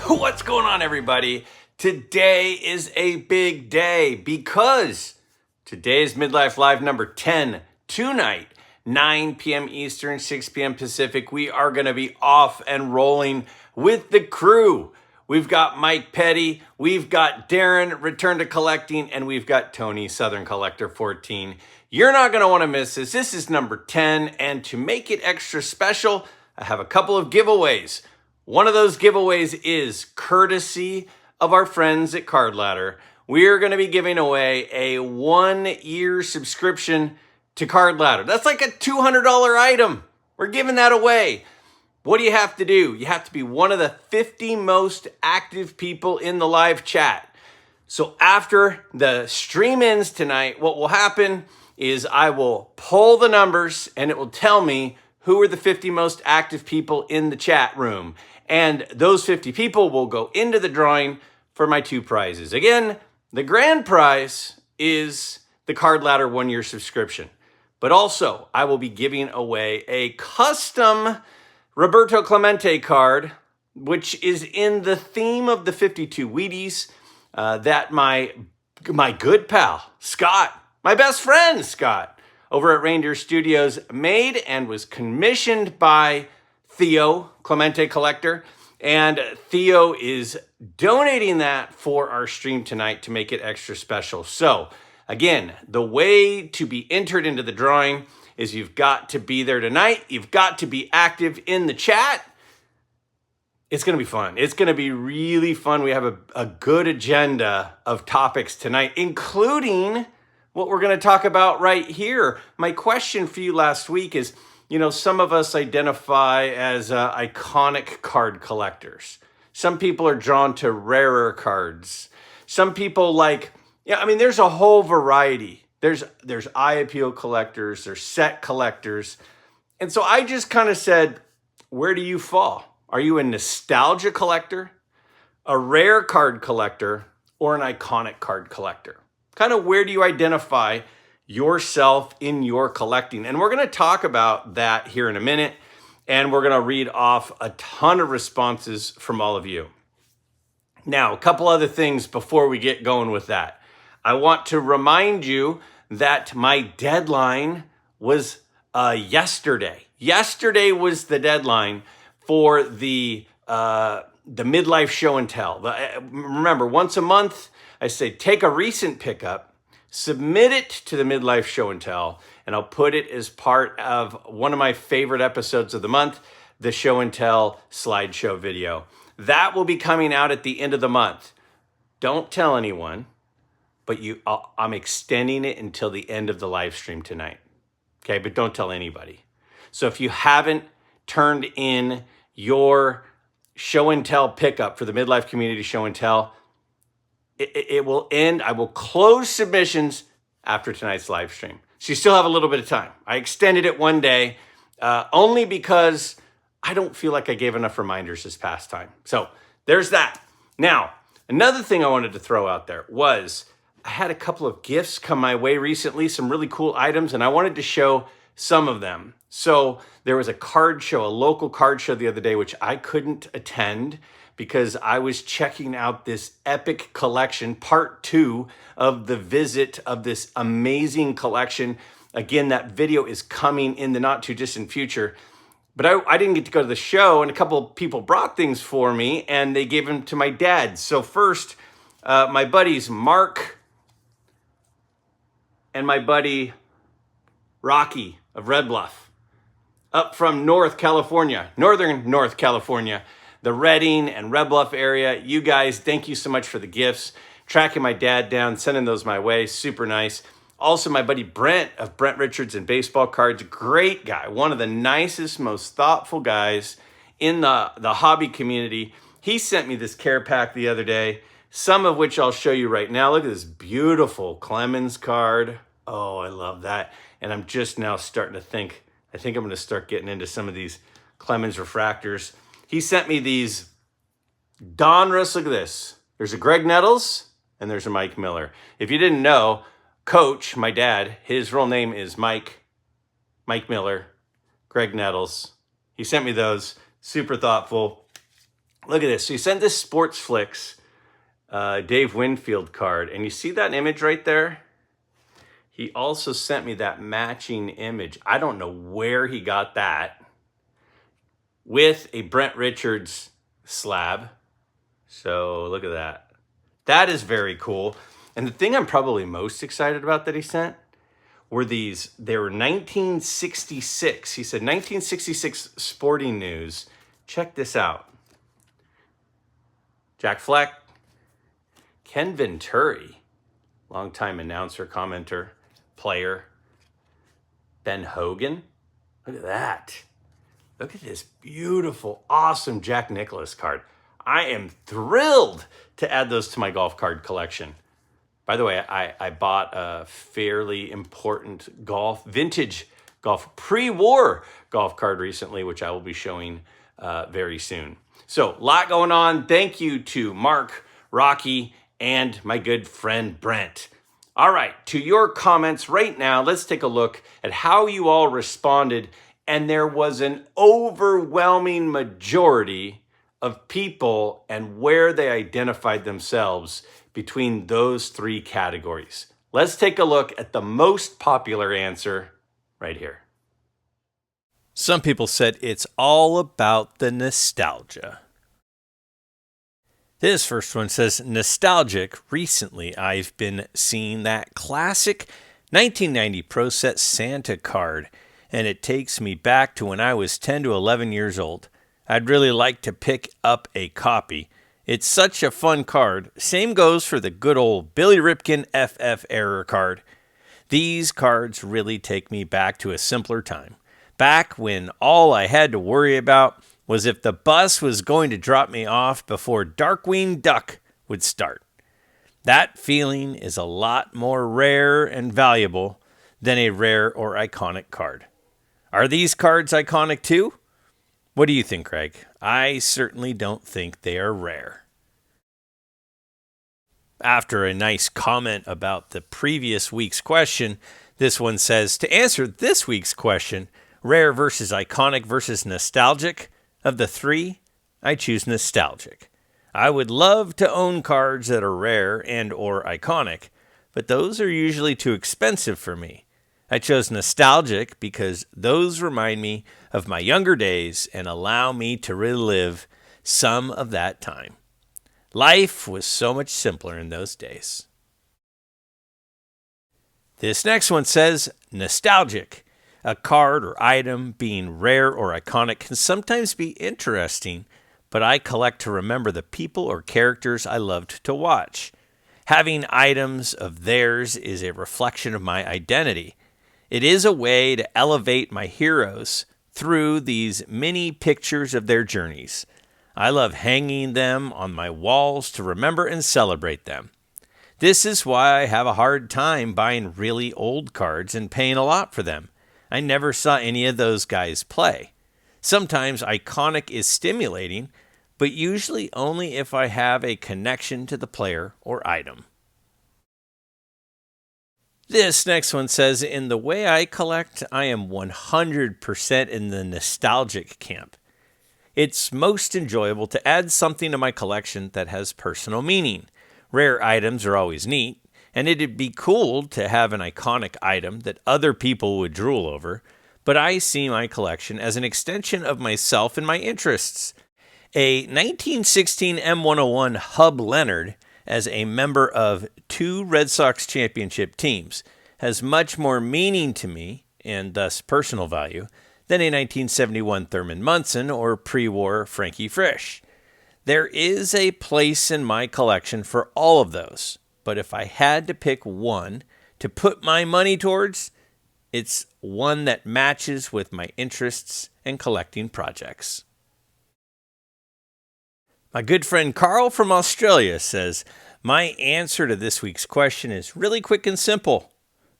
What's going on, everybody? Today is a big day because today is Midlife Live number 10. Tonight, 9 p.m. Eastern, 6 p.m. Pacific, we are going to be off and rolling with the crew. We've got Mike Petty, we've got Darren, Return to Collecting, and we've got Tony, Southern Collector 14. You're not going to want to miss this. This is number 10, and to make it extra special, I have a couple of giveaways. One of those giveaways is courtesy of our friends at Card Ladder. We're going to be giving away a 1-year subscription to Card Ladder. That's like a $200 item. We're giving that away. What do you have to do? You have to be one of the 50 most active people in the live chat. So after the stream ends tonight, what will happen is I will pull the numbers and it will tell me who are the 50 most active people in the chat room. And those 50 people will go into the drawing for my 2 prizes. Again, the grand prize is the Card Ladder 1-year subscription. But also, I will be giving away a custom Roberto Clemente card, which is in the theme of the 52 Wheaties that my good pal, Scott, my best friend, Scott, over at Reindeer Studios made and was commissioned by Theo, Clemente Collector. And Theo is donating that for our stream tonight to make it extra special. So again, the way to be entered into the drawing is you've got to be there tonight. You've got to be active in the chat. It's going to be fun. It's going to be really fun. We have a good agenda of topics tonight, including what we're going to talk about right here. My question for you last week is, you know, some of us identify as iconic card collectors. Some people are drawn to rarer cards. Some people like, there's a whole variety. There's eye appeal collectors, there's set collectors. And so I just kind of said, where do you fall? Are you a nostalgia collector, a rare card collector, or an iconic card collector? Kind of where do you identify yourself in your collecting? And we're going to talk about that here in a minute. And we're going to read off a ton of responses from all of you. Now, a couple other things before we get going with that. I want to remind you that my deadline was yesterday. Yesterday was the deadline for the midlife show and tell. Remember, once a month, I say take a recent pickup, submit it to the midlife show and tell, and I'll put it as part of one of my favorite episodes of the month, the show and tell slideshow video. That will be coming out at the end of the month. Don't tell anyone. But I'm extending it until the end of the live stream tonight. Okay, but don't tell anybody. So if you haven't turned in your show and tell pickup for the Midlife Community Show and Tell, it will end. I will close submissions after tonight's live stream. So you still have a little bit of time. I extended it one day only because I don't feel like I gave enough reminders this past time. So there's that. Now, another thing I wanted to throw out there was I had a couple of gifts come my way recently, some really cool items, and I wanted to show some of them. So there was a card show, a local card show the other day, which I couldn't attend because I was checking out this epic collection, part 2 of the visit of this amazing collection. Again, that video is coming in the not too distant future. But I didn't get to go to the show, and a couple of people brought things for me, and they gave them to my dad. So first, my buddies Mark and my buddy Rocky of Red Bluff, up from Northern North California, the Redding and Red Bluff area. You guys, thank you so much for the gifts. Tracking my dad down, sending those my way, super nice. Also, my buddy Brent of Brent Richards and Baseball Cards, great guy, one of the nicest, most thoughtful guys in the hobby community. He sent me this care pack the other day, some of which I'll show you right now. Look at this beautiful Clemens card. Oh, I love that. And I'm just now starting to think, I think I'm going to start getting into some of these Clemens refractors. He sent me these Donruss. Look at this. There's a Greg Nettles and there's a Mike Miller. If you didn't know, Coach, my dad, his real name is Mike Miller, Greg Nettles. He sent me those. Super thoughtful. Look at this. So he sent this Sports Flicks Dave Winfield card, and you see that image right there? He also sent me that matching image. I don't know where he got that, with a Brent Richards slab. So look at that. That is very cool. And the thing I'm probably most excited about that he sent were these. They were 1966. He said 1966 Sporting News. Check this out. Jack Fleck, Ken Venturi, longtime announcer, commenter, player. Ben Hogan. Look at that. Look at this beautiful, awesome Jack Nicklaus card. I am thrilled to add those to my golf card collection. By the way, I bought a fairly important vintage golf, pre-war golf card recently, which I will be showing very soon. So, a lot going on. Thank you to Mark, Rocky, and my good friend Brent. All right, to your comments right now, let's take a look at how you all responded. And there was an overwhelming majority of people and where they identified themselves between those three categories. Let's take a look at the most popular answer right here. Some people said it's all about the nostalgia. This first one says, nostalgic. Recently, I've been seeing that classic 1990 Pro Set Santa card, and it takes me back to when I was 10 to 11 years old. I'd really like to pick up a copy. It's such a fun card. Same goes for the good old Billy Ripken FF Error card. These cards really take me back to a simpler time. Back when all I had to worry about was if the bus was going to drop me off before Darkwing Duck would start. That feeling is a lot more rare and valuable than a rare or iconic card. Are these cards iconic too? What do you think, Greg? I certainly don't think they are rare. After a nice comment about the previous week's question, this one says, to answer this week's question, rare versus iconic versus nostalgic, of the three, I choose nostalgic. I would love to own cards that are rare and or iconic, but those are usually too expensive for me. I chose nostalgic because those remind me of my younger days and allow me to relive some of that time. Life was so much simpler in those days. This next one says, nostalgic. A card or item being rare or iconic can sometimes be interesting, but I collect to remember the people or characters I loved to watch. Having items of theirs is a reflection of my identity. It is a way to elevate my heroes through these mini pictures of their journeys. I love hanging them on my walls to remember and celebrate them. This is why I have a hard time buying really old cards and paying a lot for them. I never saw any of those guys play. Sometimes iconic is stimulating, but usually only if I have a connection to the player or item. This next one says, in the way I collect, I am 100% in the nostalgic camp. It's most enjoyable to add something to my collection that has personal meaning. Rare items are always neat, and it'd be cool to have an iconic item that other people would drool over, but I see my collection as an extension of myself and my interests. A 1916 M101 Hub Leonard, as a member of 2 Red Sox championship teams, has much more meaning to me, and thus personal value, than a 1971 Thurman Munson or pre-war Frankie Frisch. There is a place in my collection for all of those, but if I had to pick one to put my money towards, it's one that matches with my interests and collecting projects. My good friend Carl from Australia says, my answer to this week's question is really quick and simple.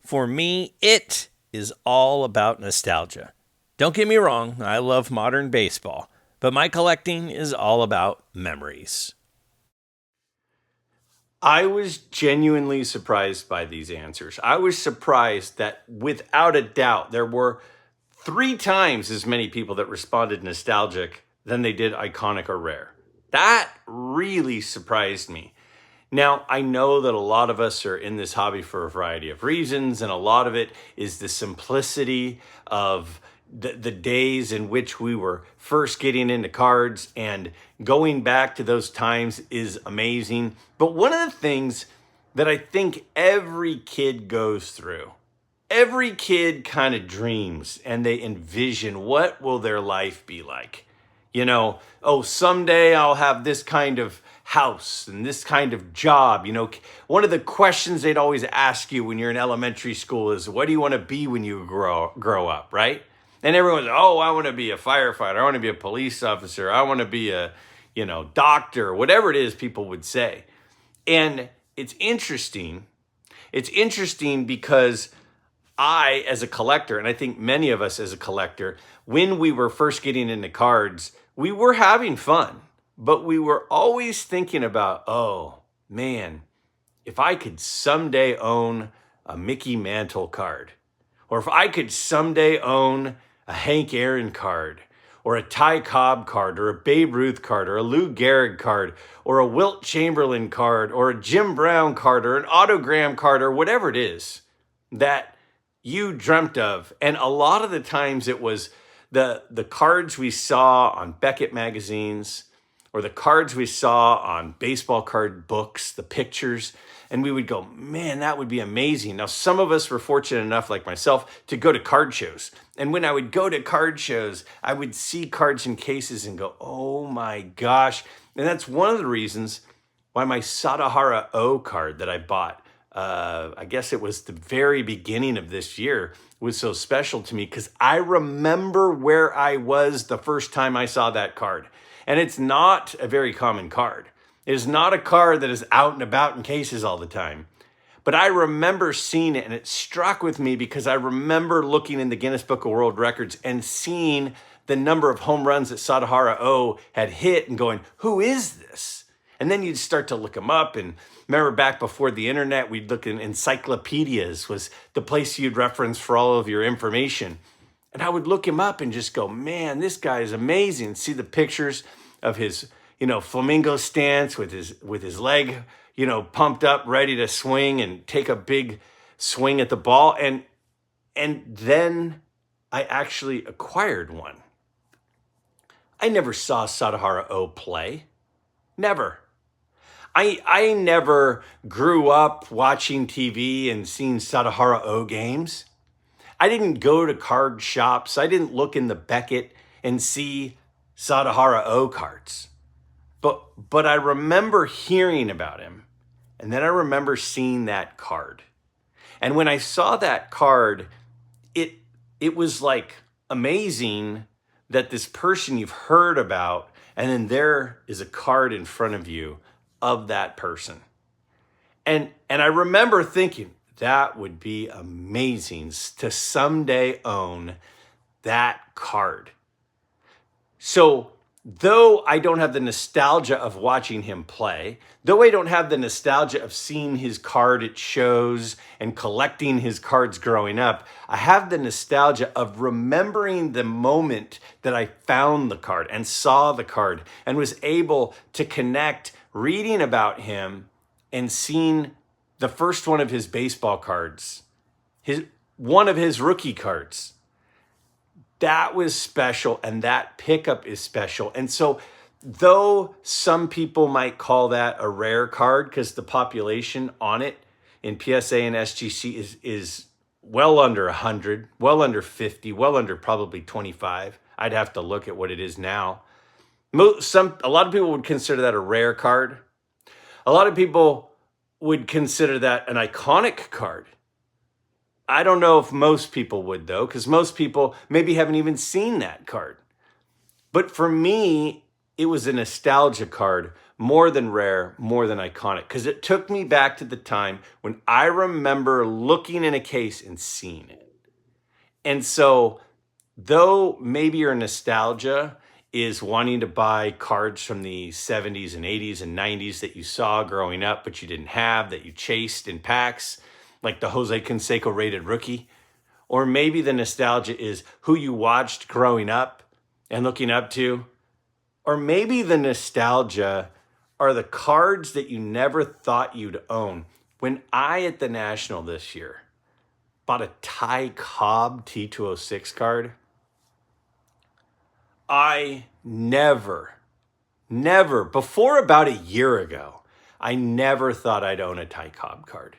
For me, it is all about nostalgia. Don't get me wrong, I love modern baseball, but my collecting is all about memories. I was genuinely surprised by these answers. I was surprised that without a doubt, there were 3 times as many people that responded nostalgic than they did iconic or rare. That really surprised me. Now, I know that a lot of us are in this hobby for a variety of reasons, and a lot of it is the simplicity of the days in which we were first getting into cards, and going back to those times is amazing. But one of the things that I think every kid goes through, every kid kind of dreams and they envision, what will their life be like? Oh, someday I'll have this kind of house and this kind of job. One of the questions they'd always ask you when you're in elementary school is, what do you want to be when you grow up, right? And everyone's, oh, I want to be a firefighter. I want to be a police officer. I want to be a, doctor, whatever it is people would say. And it's interesting. It's interesting because I, as a collector, and I think many of us as a collector, when we were first getting into cards, we were having fun, but we were always thinking about, oh man, if I could someday own a Mickey Mantle card, or if I could someday own a Hank Aaron card, or a Ty Cobb card, or a Babe Ruth card, or a Lou Gehrig card, or a Wilt Chamberlain card, or a Jim Brown card, or an autogram card, or whatever it is that you dreamt of. And a lot of the times it was the cards we saw on Beckett magazines, or the cards we saw on baseball card books, the pictures, and we would go, man, that would be amazing. Now, some of us were fortunate enough, like myself, to go to card shows. And when I would go to card shows, I would see cards in cases and go, oh my gosh. And that's one of the reasons why my Sadahara O card that I bought, I guess it was the very beginning of this year, was so special to me, because I remember where I was the first time I saw that card. And it's not a very common card. It is not a card that is out and about in cases all the time. But I remember seeing it, and it struck with me because I remember looking in the Guinness Book of World Records and seeing the number of home runs that Sadahara O had hit and going, who is this? And then you'd start to look him up. And remember, back before the internet, we'd look in encyclopedias, was the place you'd reference for all of your information. And I would look him up and just go, man, this guy is amazing. See the pictures of his, flamingo stance with his leg, pumped up, ready to swing and take a big swing at the ball. And then I actually acquired one. I never saw Sadahara O play. Never. I never grew up watching TV and seeing Sadahara O games. I didn't go to card shops. I didn't look in the Beckett and see Sadahara O cards. But I remember hearing about him, and then I remember seeing that card. And when I saw that card, it was like amazing that this person you've heard about, and then there is a card in front of you of that person. And I remember thinking, that would be amazing to someday own that card. So though I don't have the nostalgia of watching him play, though I don't have the nostalgia of seeing his card at shows and collecting his cards growing up, I have the nostalgia of remembering the moment that I found the card and saw the card and was able to connect reading about him and seeing the first one of his baseball cards, one of his rookie cards. That was special, and that pickup is special. And so though some people might call that a rare card because the population on it in PSA and SGC is well under 100, well under 50, well under probably 25. I'd have to look at what it is now. A lot of people would consider that a rare card. A lot of people would consider that an iconic card. I don't know if most people would, though, because most people maybe haven't even seen that card. But for me, it was a nostalgia card, more than rare, more than iconic, because it took me back to the time when I remember looking in a case and seeing it. And so, though maybe your nostalgia is wanting to buy cards from the 70s and 80s and 90s that you saw growing up, but you didn't have, that you chased in packs, like the Jose Canseco rated rookie. Or maybe the nostalgia is who you watched growing up and looking up to. Or maybe the nostalgia are the cards that you never thought you'd own. When I, at the National this year, bought a Ty Cobb T206 card, I never, before about a year ago, I never thought I'd own a Ty Cobb card.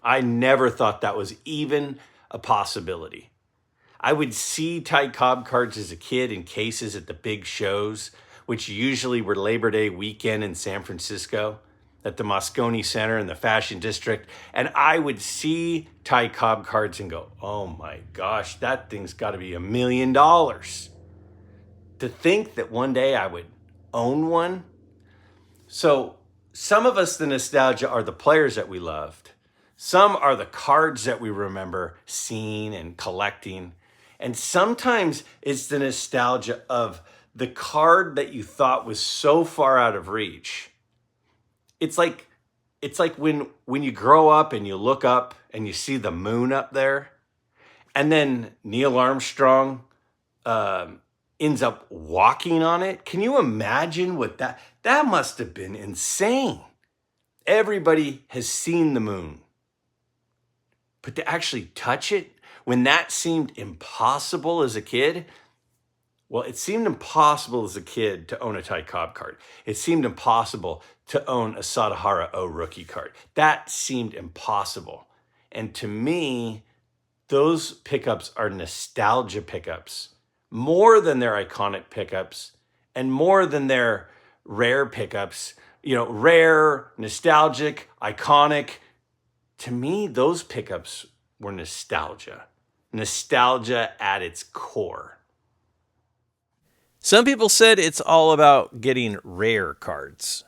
I never thought that was even a possibility. I would see Ty Cobb cards as a kid in cases at the big shows, which usually were Labor Day weekend in San Francisco at the Moscone Center in the Fashion District. And I would see Ty Cobb cards and go, oh my gosh, that thing's got to be $1 million. To think that one day I would own one. So some of us, the nostalgia are the players that we loved. Some are the cards that we remember seeing and collecting. And sometimes it's the nostalgia of the card that you thought was so far out of reach. It's like when you grow up and you look up and you see the moon up there, and then Neil Armstrong ends up walking on it. Can you imagine what that must have been insane? Everybody has seen the moon. But to actually touch it, when that seemed impossible as a kid, well, it seemed impossible as a kid to own a Ty Cobb card. It seemed impossible to own a Sadahara O rookie card. That seemed impossible. And to me, those pickups are nostalgia pickups, more than their iconic pickups and more than their rare pickups. You know, rare, nostalgic, iconic. To me, those pickups were nostalgia. Nostalgia at its core. Some people said it's all about getting rare cards.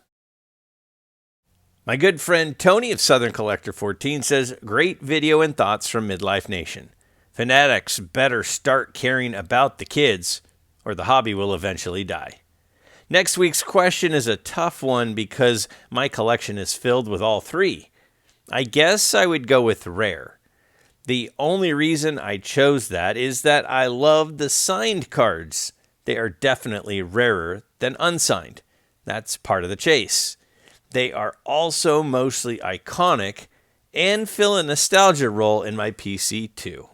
My good friend Tony of Southern Collector 14 says, great video and thoughts from Midlife Nation. Fanatics better start caring about the kids, or the hobby will eventually die. Next week's question is a tough one because my collection is filled with all three. I guess I would go with rare. The only reason I chose that is that I love the signed cards. They are definitely rarer than unsigned. That's part of the chase. They are also mostly iconic and fill a nostalgia role in my PC too.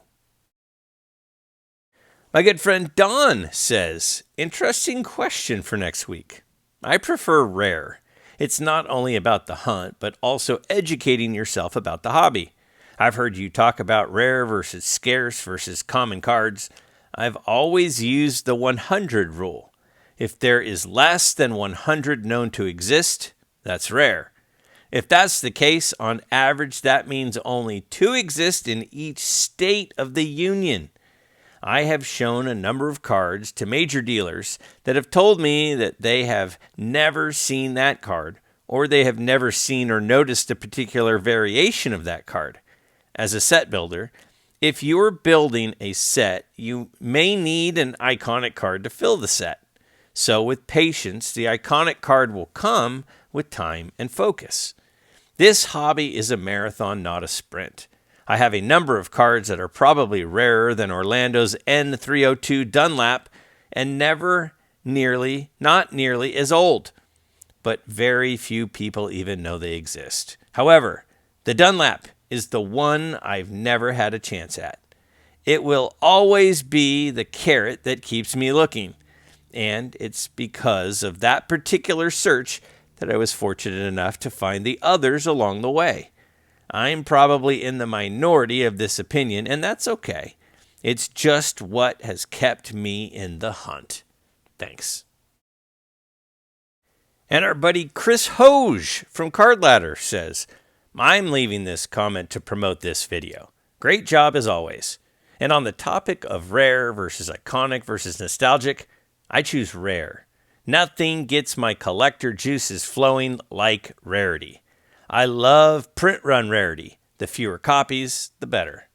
My good friend Don says, interesting question for next week. I prefer rare. It's not only about the hunt, but also educating yourself about the hobby. I've heard you talk about rare versus scarce versus common cards. I've always used the 100 rule. If there is less than 100 known to exist, that's rare. If that's the case, on average, that means only 2 exist in each state of the union. I have shown a number of cards to major dealers that have told me that they have never seen that card, or they have never seen or noticed a particular variation of that card. As a set builder, if you're building a set, you may need an iconic card to fill the set. So with patience, the iconic card will come with time and focus. This hobby is a marathon, not a sprint. I have a number of cards that are probably rarer than Orlando's N302 Dunlap and not nearly as old. But very few people even know they exist. However, the Dunlap is the one I've never had a chance at. It will always be the carrot that keeps me looking. And it's because of that particular search that I was fortunate enough to find the others along the way. I'm probably in the minority of this opinion, and that's okay. It's just what has kept me in the hunt. Thanks. And our buddy Chris Hoge from Card Ladder says, I'm leaving this comment to promote this video. Great job as always. And on the topic of rare versus iconic versus nostalgic, I choose rare. Nothing gets my collector juices flowing like Rarity. I love print run rarity. The fewer copies, the better.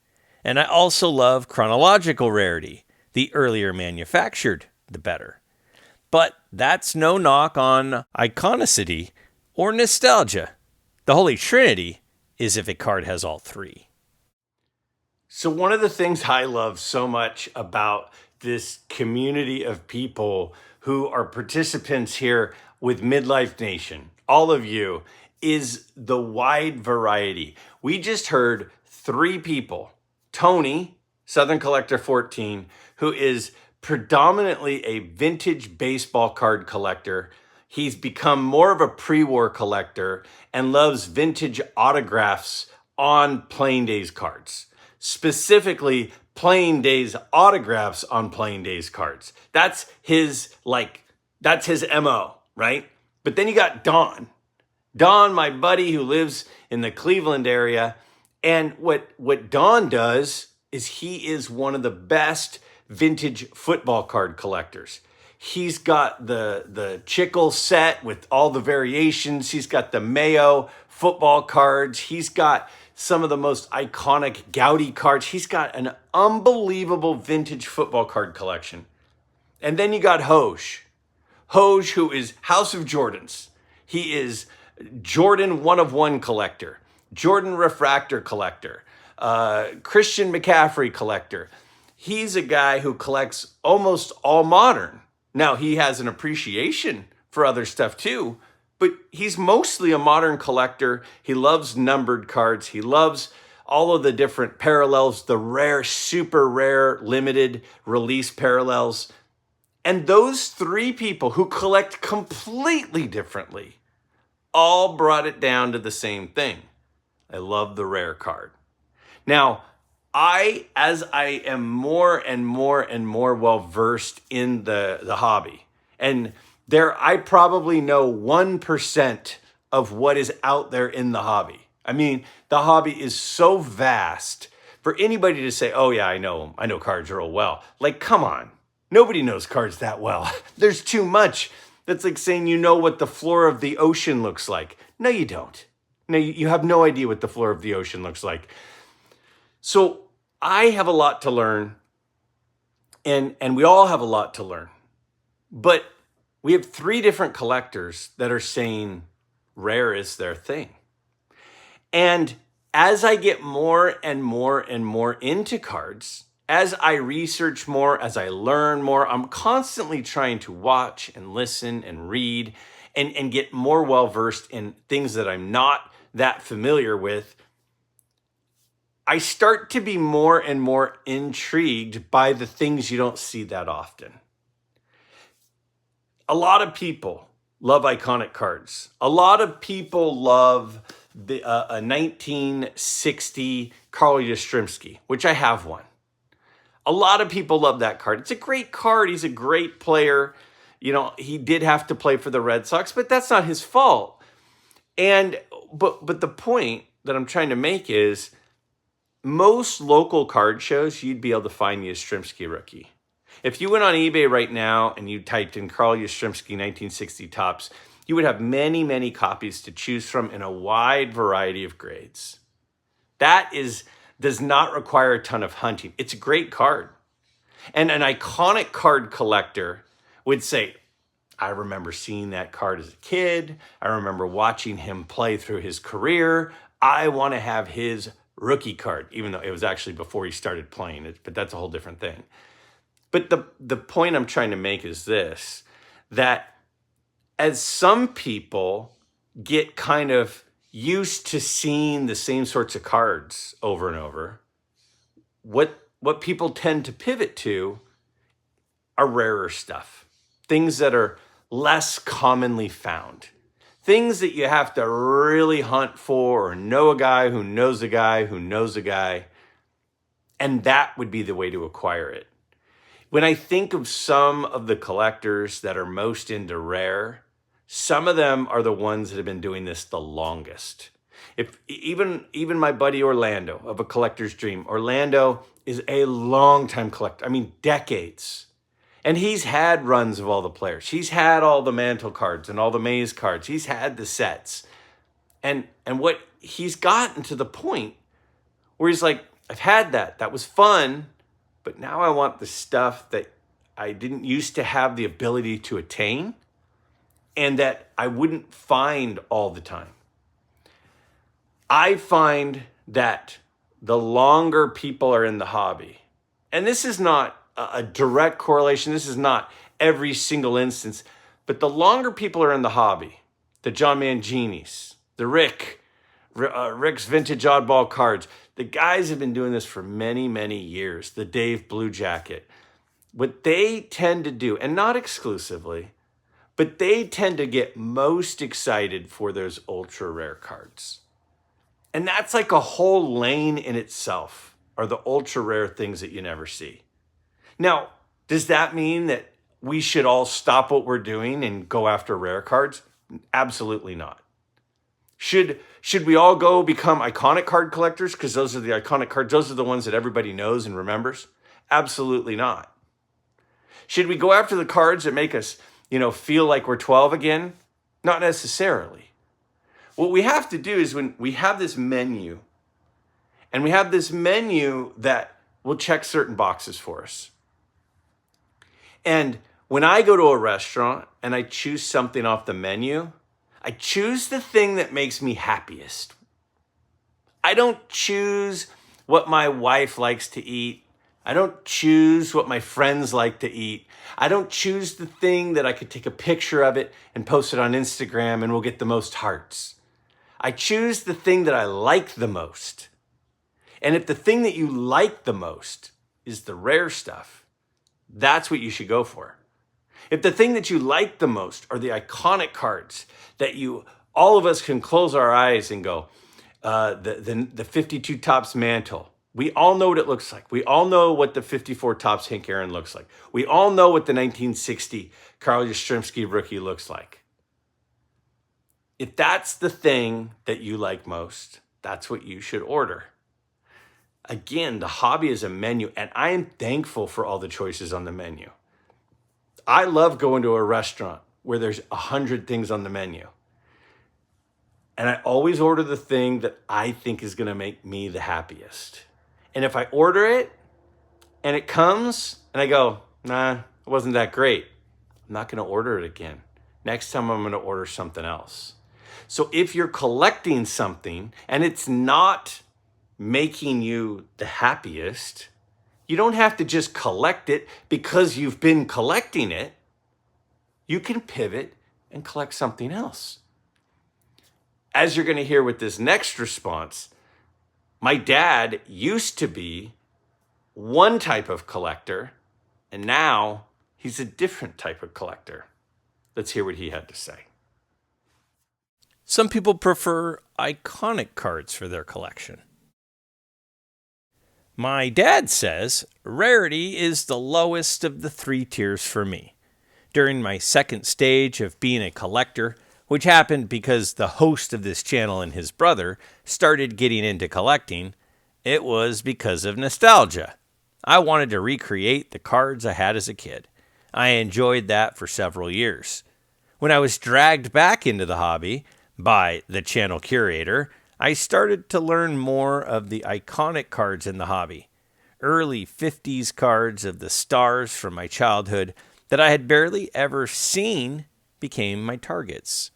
And I also love chronological rarity. The earlier manufactured, the better. But that's no knock on iconicity or nostalgia. The holy trinity is if a card has all three. So one of the things I love so much about this community of people who are participants here with Midlife Nation, all of you, is the wide variety. We just heard 3 people. Tony, Southern Collector 14, who is predominantly a vintage baseball card collector. He's become more of a pre-war collector and loves vintage autographs on Playing Days cards. Specifically, Playing Days autographs on Playing Days cards. That's his MO, right? But then you got Don. Don, my buddy who lives in the Cleveland area. And what Don does is he is one of the best vintage football card collectors. He's got the Chickle set with all the variations. He's got the Mayo football cards. He's got some of the most iconic Gaudy cards. He's got an unbelievable vintage football card collection. And then you got Hoj. Hoj, who is House of Jordans. He is Jordan 1 of 1 collector, Jordan refractor collector, Christian McCaffrey collector. He's a guy who collects almost all modern. Now, he has an appreciation for other stuff too, but he's mostly a modern collector. He loves numbered cards. He loves all of the different parallels, the rare, super rare, limited release parallels. And those 3 people who collect completely differently all brought it down to the same thing. I love the rare card. Now, as I am more and more well-versed in the hobby, and I probably know 1% of what is out there in the hobby. I mean, the hobby is so vast for anybody to say, oh yeah, I know cards real well. Like, come on. Nobody knows cards that well. There's too much. That's like saying you know what the floor of the ocean looks like. No, you don't. No, you have no idea what the floor of the ocean looks like. So I have a lot to learn, and we all have a lot to learn. But we have 3 different collectors that are saying rare is their thing. And as I get more and more into cards, as I research more, as I learn more, I'm constantly trying to watch and listen and read and get more well-versed in things that I'm not that familiar with. I start to be more and more intrigued by the things you don't see that often. A lot of people love iconic cards. A lot of people love a 1960 Carl Yastrzemski, which I have one. A lot of people love that card. It's a great card. He's a great player. You know, he did have to play for the Red Sox, but that's not his fault. But the point that I'm trying to make is most local card shows, you'd be able to find Yastrzemski rookie. If you went on eBay right now and you typed in Carl Yastrzemski 1960 Topps, you would have many copies to choose from in a wide variety of grades. That does not require a ton of hunting. It's a great card. And an iconic card collector would say, I remember seeing that card as a kid. I remember watching him play through his career. I want to have his rookie card, even though it was actually before he started playing, but that's a whole different thing. But the point I'm trying to make is this, that as some people get kind of used to seeing the same sorts of cards over and over, what people tend to pivot to are rarer stuff, things that are less commonly found, things that you have to really hunt for or know a guy who knows a guy who knows a guy, and that would be the way to acquire it. When I think of some of the collectors that are most into rare, some of them are the ones that have been doing this the longest. If even my buddy Orlando of A Collector's Dream, Orlando is a long-time collector. I mean, decades. And he's had runs of all the players. He's had all the Mantle cards and all the Maze cards. He's had the sets. And what he's gotten to the point where he's like, I've had that. That was fun. But now I want the stuff that I didn't used to have the ability to attain and that I wouldn't find all the time. I find that the longer people are in the hobby, and this is not a direct correlation, this is not every single instance. But the longer people are in the hobby, the John Manginis, the Rick's Vintage Oddball Cards, the guys have been doing this for many, many years, the Dave Blue Jacket. What they tend to do, and not exclusively, but they tend to get most excited for those ultra rare cards. And that's like a whole lane in itself, are the ultra rare things that you never see. Now, does that mean that we should all stop what we're doing and go after rare cards? Absolutely not. Should we all go become iconic card collectors because those are the iconic cards, those are the ones that everybody knows and remembers? Absolutely not. Should we go after the cards that make us, feel like we're 12 again? Not necessarily. What we have to do is when we have this menu, and we have this menu that will check certain boxes for us. And when I go to a restaurant and I choose something off the menu, I choose the thing that makes me happiest. I don't choose what my wife likes to eat. I don't choose what my friends like to eat. I don't choose the thing that I could take a picture of it and post it on Instagram and we'll get the most hearts. I choose the thing that I like the most. And if the thing that you like the most is the rare stuff, that's what you should go for. If the thing that you like the most are the iconic cards that all of us can close our eyes and go, the 52 Topps mantle. We all know what it looks like. We all know what the 54 Topps Hank Aaron looks like. We all know what the 1960 Carl Yastrzemski rookie looks like. If that's the thing that you like most, that's what you should order. Again, the hobby is a menu, and I am thankful for all the choices on the menu. I love going to a restaurant where there's 100 things on the menu. And I always order the thing that I think is going to make me the happiest. And if I order it and it comes and I go, nah, it wasn't that great, I'm not going to order it again. Next time I'm going to order something else. So if you're collecting something and it's not making you the happiest, you don't have to just collect it because you've been collecting it. You can pivot and collect something else. As you're going to hear with this next response, my dad used to be one type of collector, and now he's a different type of collector. Let's hear what he had to say. Some people prefer iconic cards for their collection. My dad says rarity is the lowest of the three tiers for me. During my second stage of being a collector, which happened because the host of this channel and his brother started getting into collecting, it was because of nostalgia. I wanted to recreate the cards I had as a kid. I enjoyed that for several years. When I was dragged back into the hobby by the channel curator, I started to learn more of the iconic cards in the hobby. Early 50s cards of the stars from my childhood that I had barely ever seen became my targets.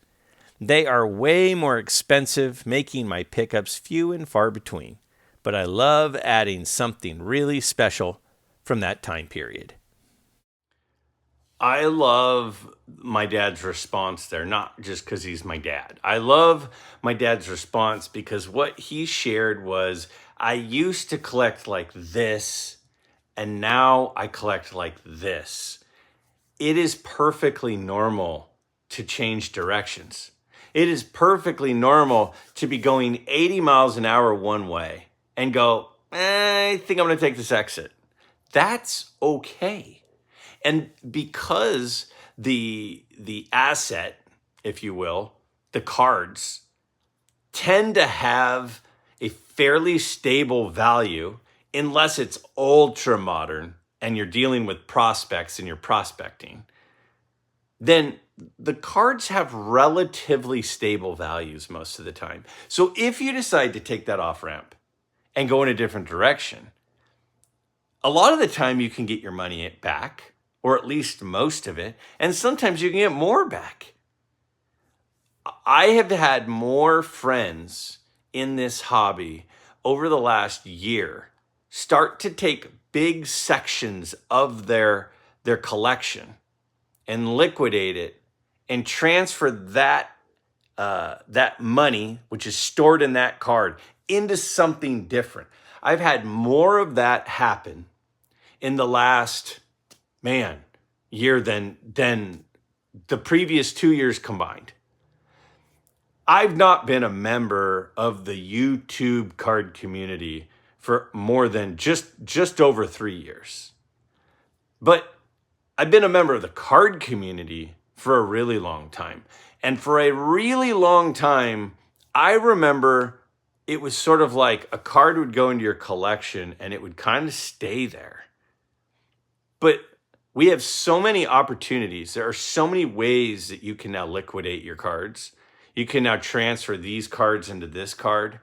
They are way more expensive, making my pickups few and far between, but I love adding something really special from that time period. I love my dad's response there, not just because he's my dad. I love my dad's response because what he shared was, I used to collect like this, and now I collect like this. It is perfectly normal to change directions. It is perfectly normal to be going 80 miles an hour one way and go, I think I'm going to take this exit. That's okay. And because the asset, if you will, the cards, tend to have a fairly stable value unless it's ultra modern and you're dealing with prospects and you're prospecting, then the cards have relatively stable values most of the time. So if you decide to take that off ramp and go in a different direction, a lot of the time you can get your money back, or at least most of it, and sometimes you can get more back. I have had more friends in this hobby over the last year start to take big sections of their collection and liquidate it and transfer that money, which is stored in that card, into something different. I've had more of that happen in the last, year than the previous 2 years combined. I've not been a member of the YouTube card community for more than just over 3 years. But I've been a member of the card community for a really long time. And for a really long time, I remember it was sort of like a card would go into your collection and it would kind of stay there. But we have so many opportunities. There are so many ways that you can now liquidate your cards. You can now transfer these cards into this card.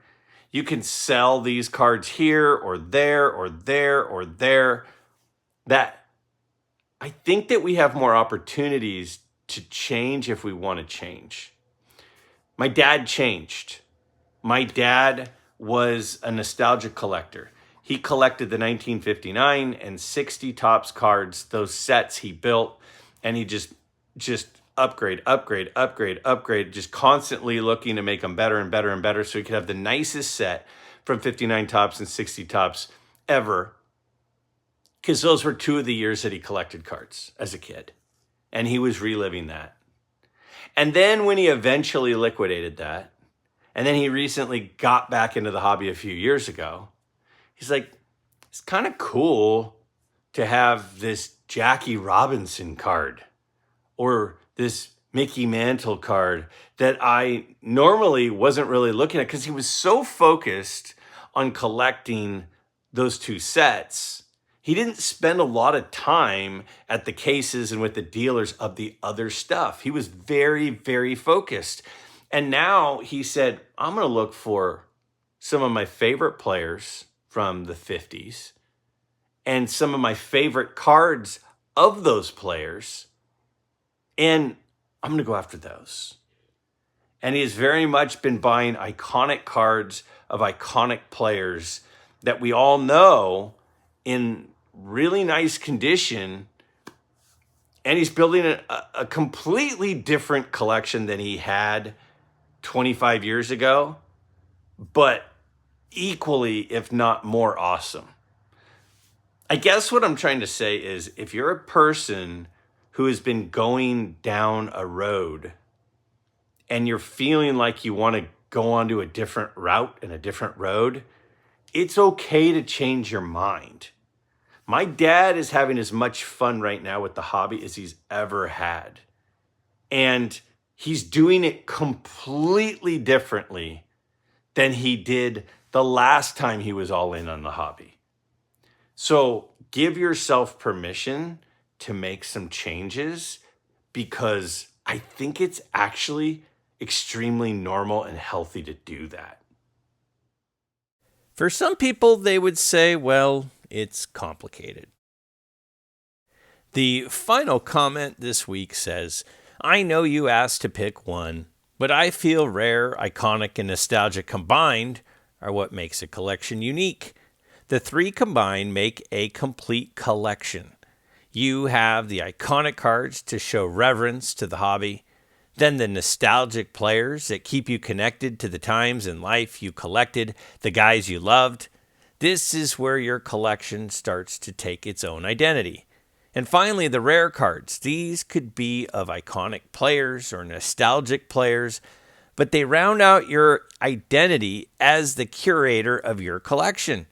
You can sell these cards here or there or there or there. That I think that we have more opportunities to change if we want to change. My dad changed. My dad was a nostalgia collector. He collected the 1959 and 60 Topps cards, those sets he built, and he just upgrade, just constantly looking to make them better and better and better so he could have the nicest set from 59 Topps and 60 Topps ever, because those were 2 of the years that he collected cards as a kid, and he was reliving that. And then when he eventually liquidated that, and then he recently got back into the hobby a few years ago, he's like, it's kind of cool to have this Jackie Robinson card or this Mickey Mantle card that I normally wasn't really looking at, because he was so focused on collecting those 2 sets. He didn't spend a lot of time at the cases and with the dealers of the other stuff. He was very, very focused. And now he said, I'm going to look for some of my favorite players from the 50s and some of my favorite cards of those players, and I'm going to go after those. And he has very much been buying iconic cards of iconic players that we all know in really nice condition. And he's building a completely different collection than he had 25 years ago, but equally, if not more awesome. I guess what I'm trying to say is, if you're a person who has been going down a road and you're feeling like you want to go onto a different route and a different road, it's okay to change your mind. My dad is having as much fun right now with the hobby as he's ever had. And he's doing it completely differently than he did the last time he was all in on the hobby. So give yourself permission to make some changes, because I think it's actually extremely normal and healthy to do that. For some people, they would say, well, it's complicated. The final comment this week says, I know you asked to pick one, but I feel rare, iconic, and nostalgia combined are what makes a collection unique. The 3 combined make a complete collection. You have the iconic cards to show reverence to the hobby, then the nostalgic players that keep you connected to the times in life you collected, the guys you loved. This is where your collection starts to take its own identity. And finally, the rare cards. These could be of iconic players or nostalgic players, but they round out your identity as the curator of your collection.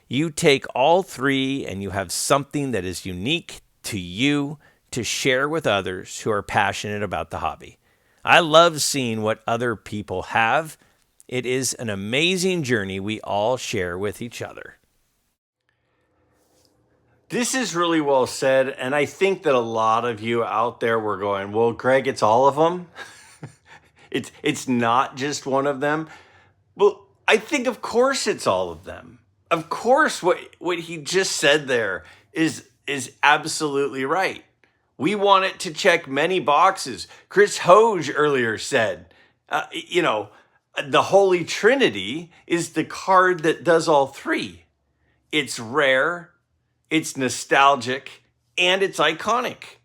You take all 3 and you have something that is unique to you to share with others who are passionate about the hobby. I love seeing what other people have. It is an amazing journey we all share with each other. This is really well said, and I think that a lot of you out there were going, well, Greg, it's all of them. It's not just one of them. Well, I think, of course, it's all of them. Of course, what he just said there is absolutely right. We want it to check many boxes. Chris Hoge earlier said, the Holy Trinity is the card that does all 3. It's rare, it's nostalgic, and it's iconic.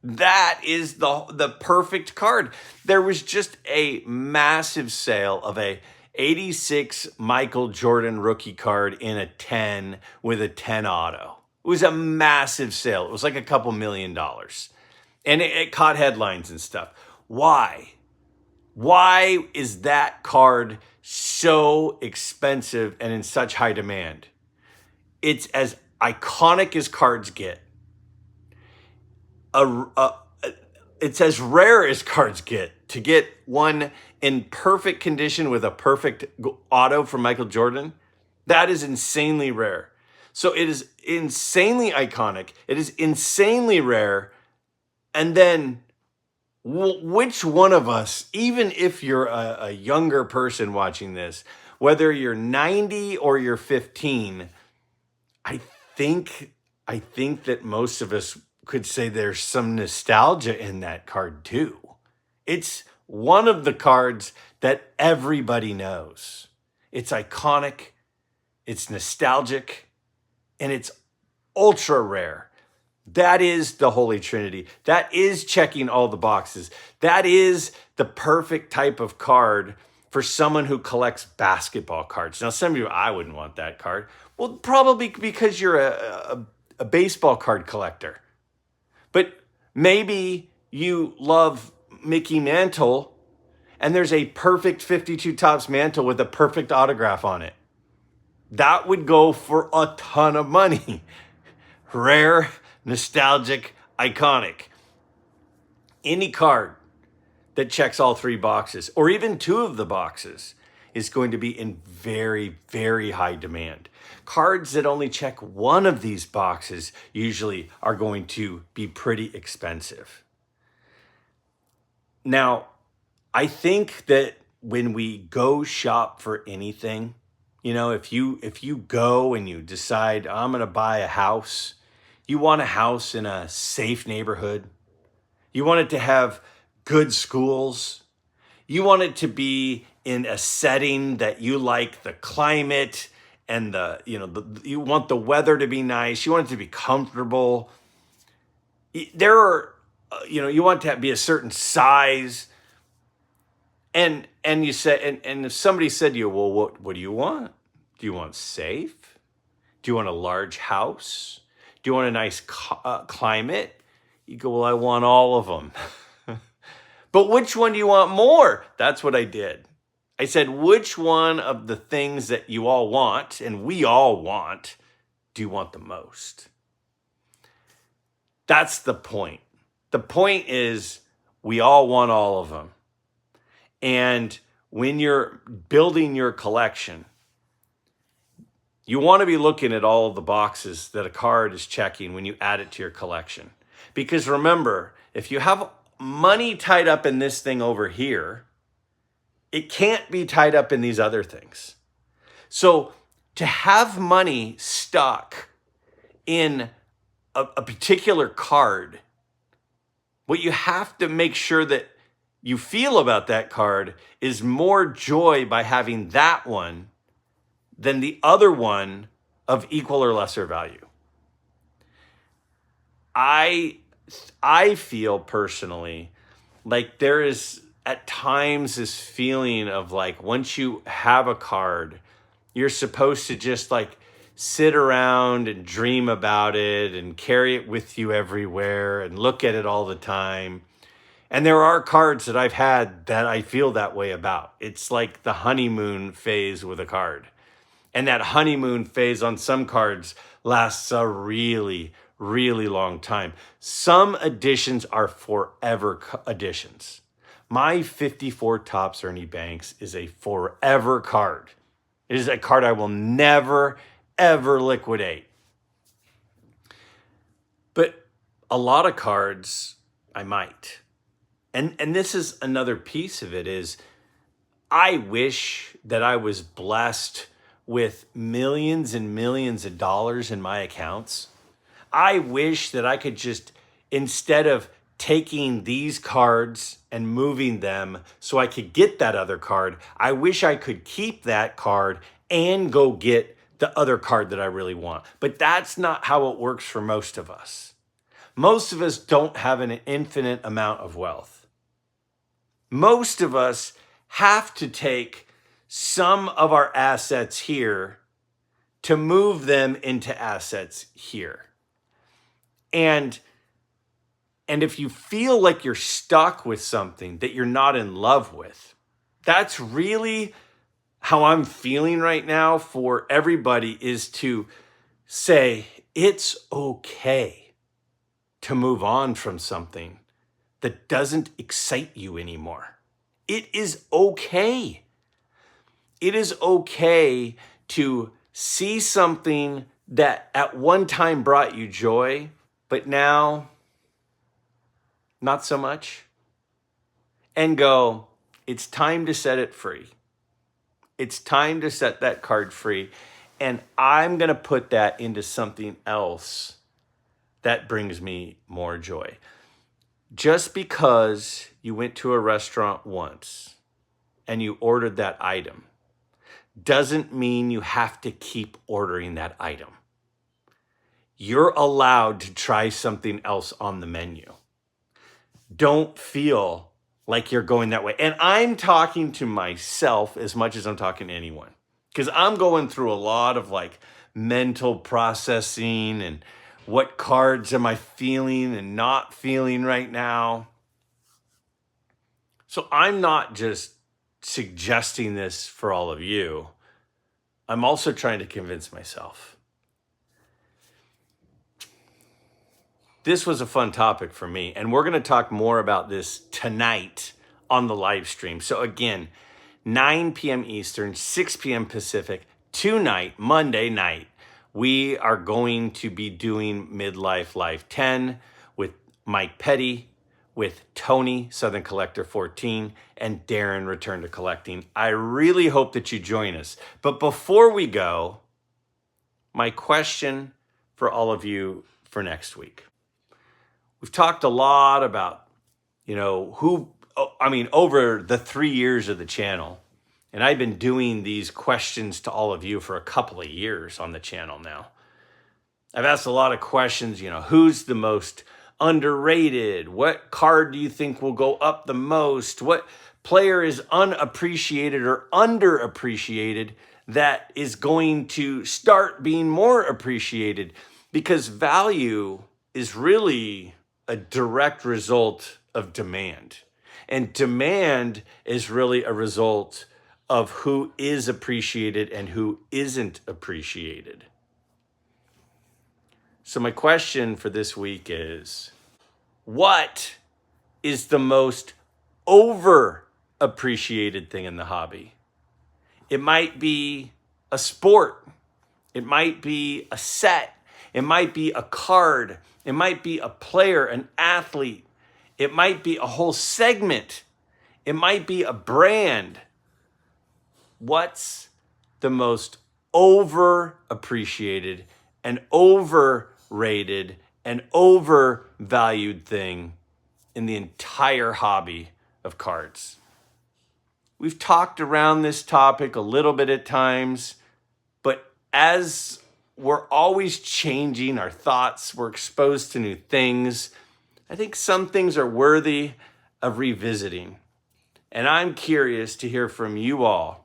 That is the perfect card. There was just a massive sale of a 86 Michael Jordan rookie card in a 10 with a 10 auto. It was a massive sale. It was like a couple $1,000,000. And it caught headlines and stuff. Why? Why is that card so expensive and in such high demand? It's as iconic as cards get. It's as rare as cards get. To get one in perfect condition with a perfect auto from Michael Jordan, that is insanely rare. So it is insanely iconic. It is insanely rare. And then which one of us, even if you're a younger person watching this, whether you're 90 or you're 15, I think that most of us could say there's some nostalgia in that card too. It's one of the cards that everybody knows. It's iconic, it's nostalgic, and it's ultra rare. That is the Holy Trinity. That is checking all the boxes. That is the perfect type of card for someone who collects basketball cards. Now, some of you, I wouldn't want that card. Well, probably because you're a baseball card collector. But maybe you love Mickey Mantle and there's a perfect 52 Topps Mantle with a perfect autograph on it. That would go for a ton of money. Rare, nostalgic, iconic. Any card that checks all three boxes, or even two of the boxes, is going to be in very, very high demand. Cards that only check one of these boxes usually are going to be pretty expensive. Now, I think that when we go shop for anything, if you go and you decide I'm going to buy a house, you want a house in a safe neighborhood. You want it to have good schools. You want it to be in a setting that you like, the climate and you want the weather to be nice. You want it to be comfortable. There are, you want it to be a certain size. And you say, and if somebody said to you, well, what do you want? Do you want safe? Do you want a large house? Do you want a nice climate? You go, well, I want all of them. But which one do you want more? That's what I did. I said, which one of the things that you all want, and we all want, do you want the most? That's the point. The point is we all want all of them. And when you're building your collection, you want to be looking at all of the boxes that a card is checking when you add it to your collection. Because remember, if you have money tied up in this thing over here, it can't be tied up in these other things. So to have money stuck in a particular card, what you have to make sure that you feel about that card is more joy by having that one than the other one of equal or lesser value. I feel personally like there is at times this feeling of like once you have a card, you're supposed to just like sit around and dream about it and carry it with you everywhere and look at it all the time. And there are cards that I've had that I feel that way about. It's like the honeymoon phase with a card. And that honeymoon phase on some cards lasts a really, really long time. Some editions are forever editions. My 54 Topps Ernie Banks is a forever card. It is a card I will never, ever liquidate. But a lot of cards I might. And this is another piece of it is I wish that I was blessed with millions and millions of dollars in my accounts. I wish that I could just, instead of taking these cards and moving them so I could get that other card, I wish I could keep that card and go get the other card that I really want. But that's not how it works for most of us. Most of us don't have an infinite amount of wealth. Most of us have to take some of our assets here to move them into assets here. And if you feel like you're stuck with something that you're not in love with, that's really how I'm feeling right now for everybody, is to say it's okay to move on from something that doesn't excite you anymore. It is okay. It is okay to see something that at one time brought you joy, but now not so much, and go, it's time to set it free. It's time to set that card free, and I'm going to put that into something else that brings me more joy. Just because you went to a restaurant once and you ordered that item doesn't mean you have to keep ordering that item. You're allowed to try something else on the menu. Don't feel like you're going that way. And I'm talking to myself as much as I'm talking to anyone, because I'm going through a lot of like mental processing and what cards am I feeling and not feeling right now. So I'm not just suggesting this for all of you. I'm also trying to convince myself. This was a fun topic for me, and we're going to talk more about this tonight on the live stream. So again, 9 p.m. Eastern, 6 p.m. Pacific, tonight, Monday night, we are going to be doing Midlife Live 10 with Mike Petty, with Tony, Southern Collector 14, and Darren, Return to Collecting. I really hope that you join us. But before we go, my question for all of you for next week. We've talked a lot about, over the 3 years of the channel. And I've been doing these questions to all of you for a couple of years on the channel now. I've asked a lot of questions, who's the most underrated? What card do you think will go up the most? What player is unappreciated or underappreciated that is going to start being more appreciated? Because value is really a direct result of demand. And demand is really a result of who is appreciated and who isn't appreciated. So my question for this week is, what is the most overappreciated thing in the hobby? It might be a sport. It might be a set. It might be a card. It might be a player, an athlete. It might be a whole segment. It might be a brand. What's the most overappreciated and overrated and overvalued thing in the entire hobby of cards? We've talked around this topic a little bit at times, but as we're always changing our thoughts, we're exposed to new things, I think some things are worthy of revisiting. And I'm curious to hear from you all.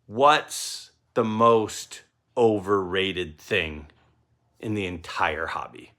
What's the most overrated thing in the entire hobby?